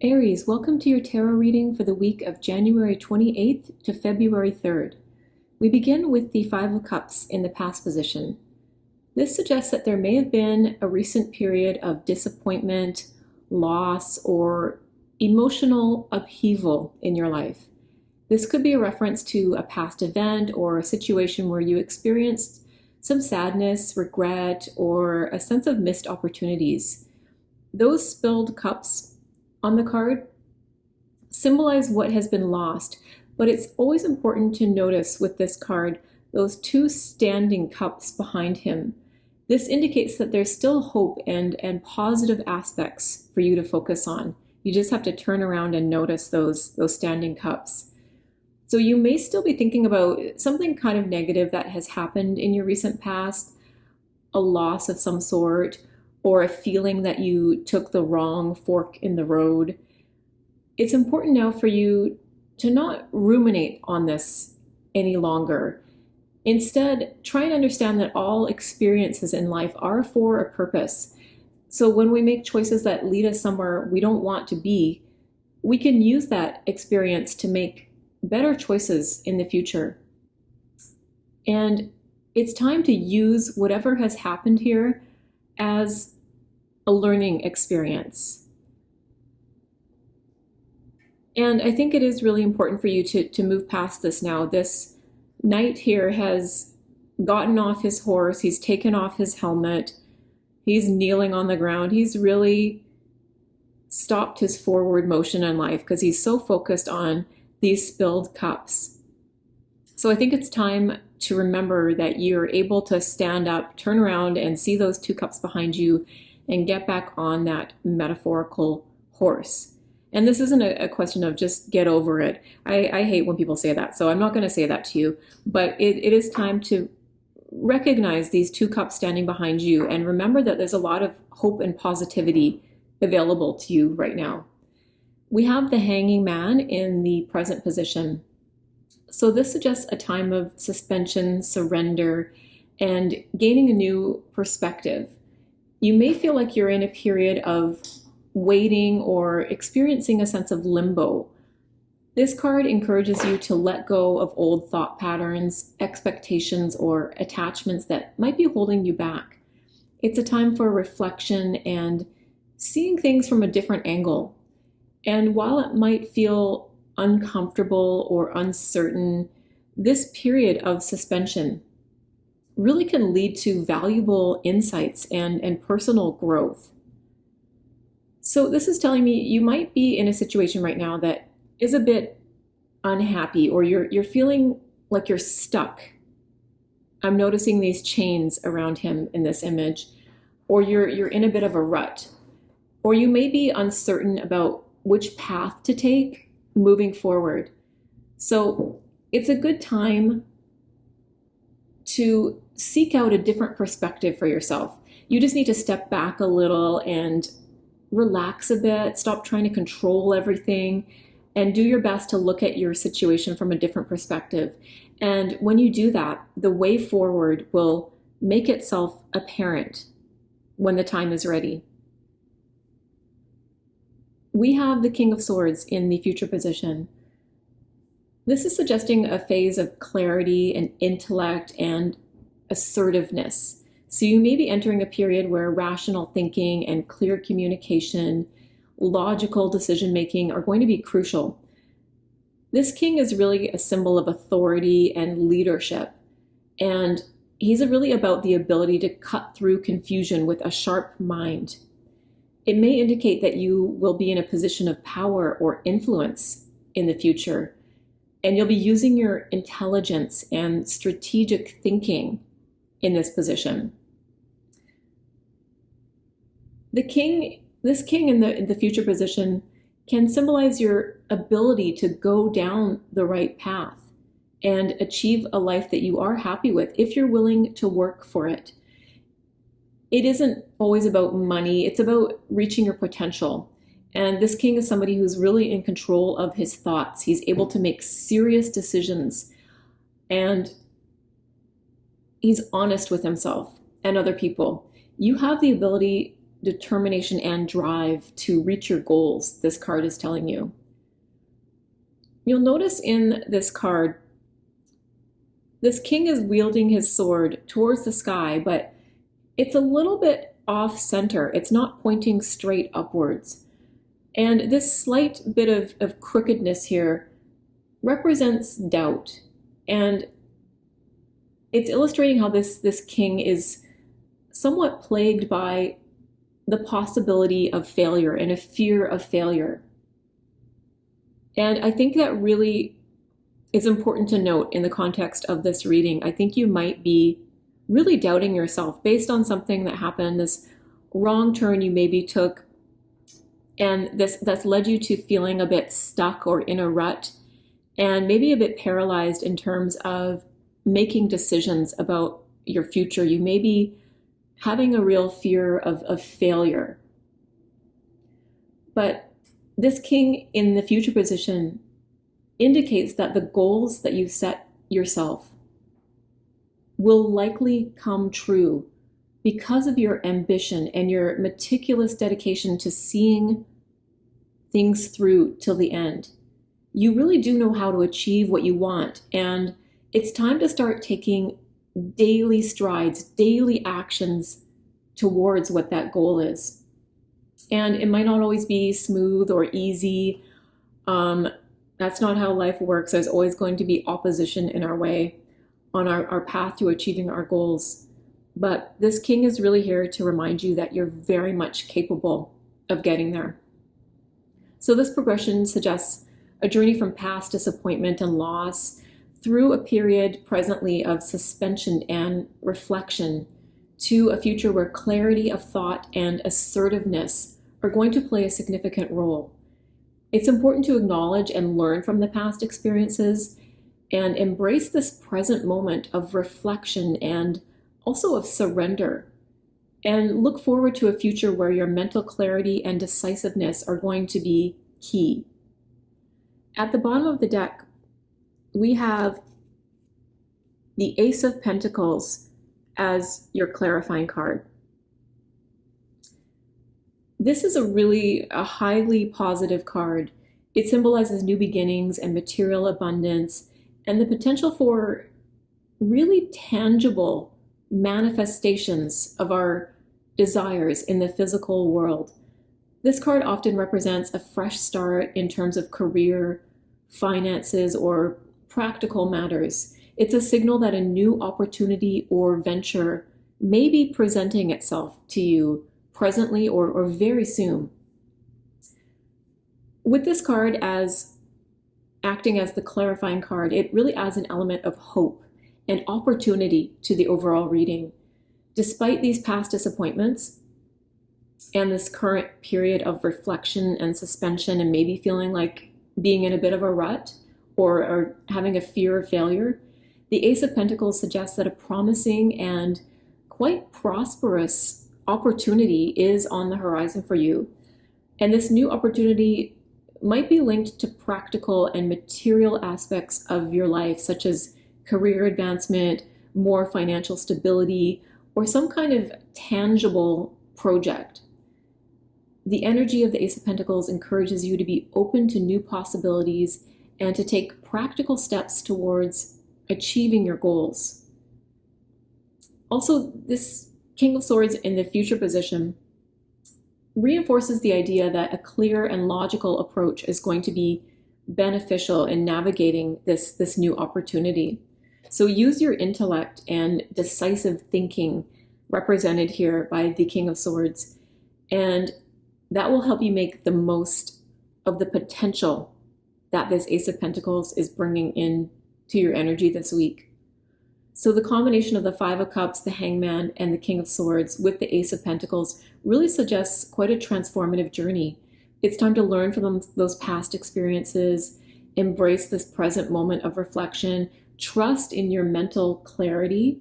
Aries, welcome to your tarot reading for the week of January 28th to February 3rd. We begin with the Five of Cups in the past position. This suggests that there may have been a recent period of disappointment, loss, or emotional upheaval in your life. This could be a reference to a past event or a situation where you experienced some sadness, regret, or a sense of missed opportunities. Those spilled cups on the card symbolize what has been lost, but it's always important to notice with this card those two standing cups behind him. This indicates that there's still hope and positive aspects for you to focus on. You just have to turn around and notice those standing cups. So you may still be thinking about something kind of negative that has happened in your recent past, a loss of some sort, or a feeling that you took the wrong fork in the road. It's important now for you to not ruminate on this any longer. Instead, try and understand that all experiences in life are for a purpose. So when we make choices that lead us somewhere we don't want to be, we can use that experience to make better choices in the future. And it's time to use whatever has happened here as a learning experience. And I think it is really important for you to move past this now. This knight here has gotten off his horse, he's taken off his helmet, he's kneeling on the ground. He's really stopped his forward motion in life because he's so focused on these spilled cups. So I think it's time to remember that you're able to stand up, turn around, and see those two cups behind you and get back on that metaphorical horse. And this isn't a question of just get over it. I hate when people say that, so I'm not going to say that to you. But it is time to recognize these two cups standing behind you and remember that there's a lot of hope and positivity available to you right now. We have the Hanging Man in the present position. So this suggests a time of suspension, surrender, and gaining a new perspective. You may feel like you're in a period of waiting or experiencing a sense of limbo. This card encourages you to let go of old thought patterns, expectations, or attachments that might be holding you back. It's a time for reflection and seeing things from a different angle. And while it might feel uncomfortable or uncertain, this period of suspension really can lead to valuable insights and personal growth. So this is telling me you might be in a situation right now that is a bit unhappy, or you're feeling like you're stuck. I'm noticing these chains around him in this image, or you're in a bit of a rut, or you may be uncertain about which path to take moving forward. So it's a good time to seek out a different perspective for yourself. You just need to step back a little and relax a bit, stop trying to control everything, and do your best to look at your situation from a different perspective. And when you do that, the way forward will make itself apparent when the time is ready. We have the King of Swords in the future position. This is suggesting a phase of clarity and intellect and assertiveness. So you may be entering a period where rational thinking and clear communication, logical decision-making are going to be crucial. This king is really a symbol of authority and leadership, and he's really about the ability to cut through confusion with a sharp mind. It may indicate that you will be in a position of power or influence in the future, and you'll be using your intelligence and strategic thinking in this position. This king in the future position can symbolize your ability to go down the right path and achieve a life that you are happy with if you're willing to work for it. It isn't always about money, it's about reaching your potential. And this king is somebody who's really in control of his thoughts. He's able to make serious decisions, and he's honest with himself and other people. You have the ability determination and drive to reach your goals, this card is telling you. You'll notice in this card, this king is wielding his sword towards the sky, but it's a little bit off center. It's not pointing straight upwards. And this slight bit of crookedness here represents doubt. And it's illustrating how this king is somewhat plagued by the possibility of failure and a fear of failure. And I think that really is important to note in the context of this reading. I think you might be really doubting yourself based on something that happened, this wrong turn you maybe took, and that's led you to feeling a bit stuck or in a rut, and maybe a bit paralyzed in terms of making decisions about your future. You may be having a real fear of failure. But this king in the future position indicates that the goals that you set yourself will likely come true because of your ambition and your meticulous dedication to seeing things through till the end. You really do know how to achieve what you want, and it's time to start taking daily strides, daily actions towards what that goal is. And it might not always be smooth or easy. That's not how life works. There's always going to be opposition in our way on our path to achieving our goals. But this king is really here to remind you that you're very much capable of getting there. So this progression suggests a journey from past disappointment and loss through a period presently of suspension and reflection to a future where clarity of thought and assertiveness are going to play a significant role. It's important to acknowledge and learn from the past experiences and embrace this present moment of reflection and also of surrender, and look forward to a future where your mental clarity and decisiveness are going to be key. At the bottom of the deck, we have the Ace of Pentacles as your clarifying card. This is a highly positive card. It symbolizes new beginnings and material abundance and the potential for really tangible manifestations of our desires in the physical world. This card often represents a fresh start in terms of career, finances, or practical matters. It's a signal that a new opportunity or venture may be presenting itself to you presently or very soon. With this card as acting as the clarifying card, it really adds an element of hope and opportunity to the overall reading. Despite these past disappointments and this current period of reflection and suspension and maybe feeling like being in a bit of a rut or having a fear of failure, the Ace of Pentacles suggests that a promising and quite prosperous opportunity is on the horizon for you. And this new opportunity might be linked to practical and material aspects of your life, such as career advancement, more financial stability, or some kind of tangible project. The energy of the Ace of Pentacles encourages you to be open to new possibilities and to take practical steps towards achieving your goals. Also, this King of Swords in the future position reinforces the idea that a clear and logical approach is going to be beneficial in navigating this new opportunity. So use your intellect and decisive thinking, represented here by the King of Swords, and that will help you make the most of the potential that this Ace of Pentacles is bringing in to your energy this week. So the combination of the Five of Cups, the Hangman, and the King of Swords with the Ace of Pentacles really suggests quite a transformative journey. It's time to learn from those past experiences, embrace this present moment of reflection, trust in your mental clarity,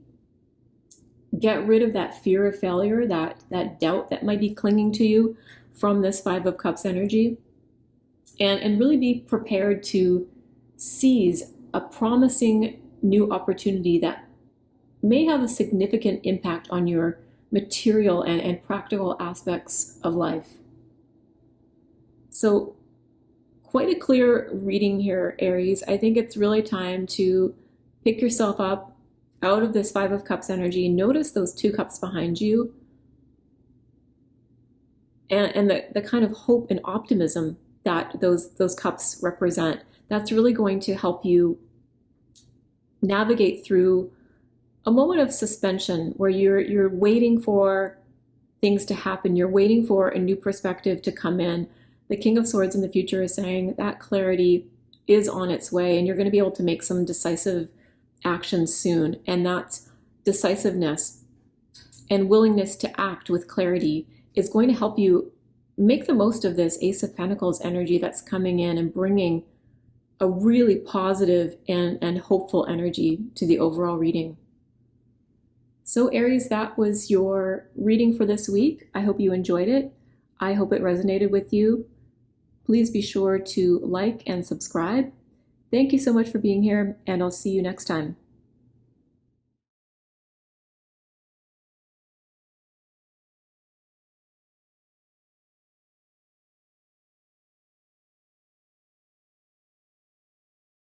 get rid of that fear of failure, that doubt that might be clinging to you from this Five of Cups energy, and really be prepared to seize a promising new opportunity that may have a significant impact on your material and practical aspects of life. So quite a clear reading here, Aries. I think it's really time to pick yourself up out of this Five of Cups energy. Notice those two cups behind you and the kind of hope and optimism that those cups represent. That's really going to help you navigate through a moment of suspension where you're waiting for things to happen. You're waiting for a new perspective to come in. The King of Swords in the future is saying that clarity is on its way, and you're going to be able to make some decisive actions soon. And that decisiveness and willingness to act with clarity is going to help you make the most of this Ace of Pentacles energy that's coming in and bringing a really positive and hopeful energy to the overall reading. So Aries, that was your reading for this week. I hope you enjoyed it. I hope it resonated with you. Please be sure to like and subscribe. Thank you so much for being here, and I'll see you next time.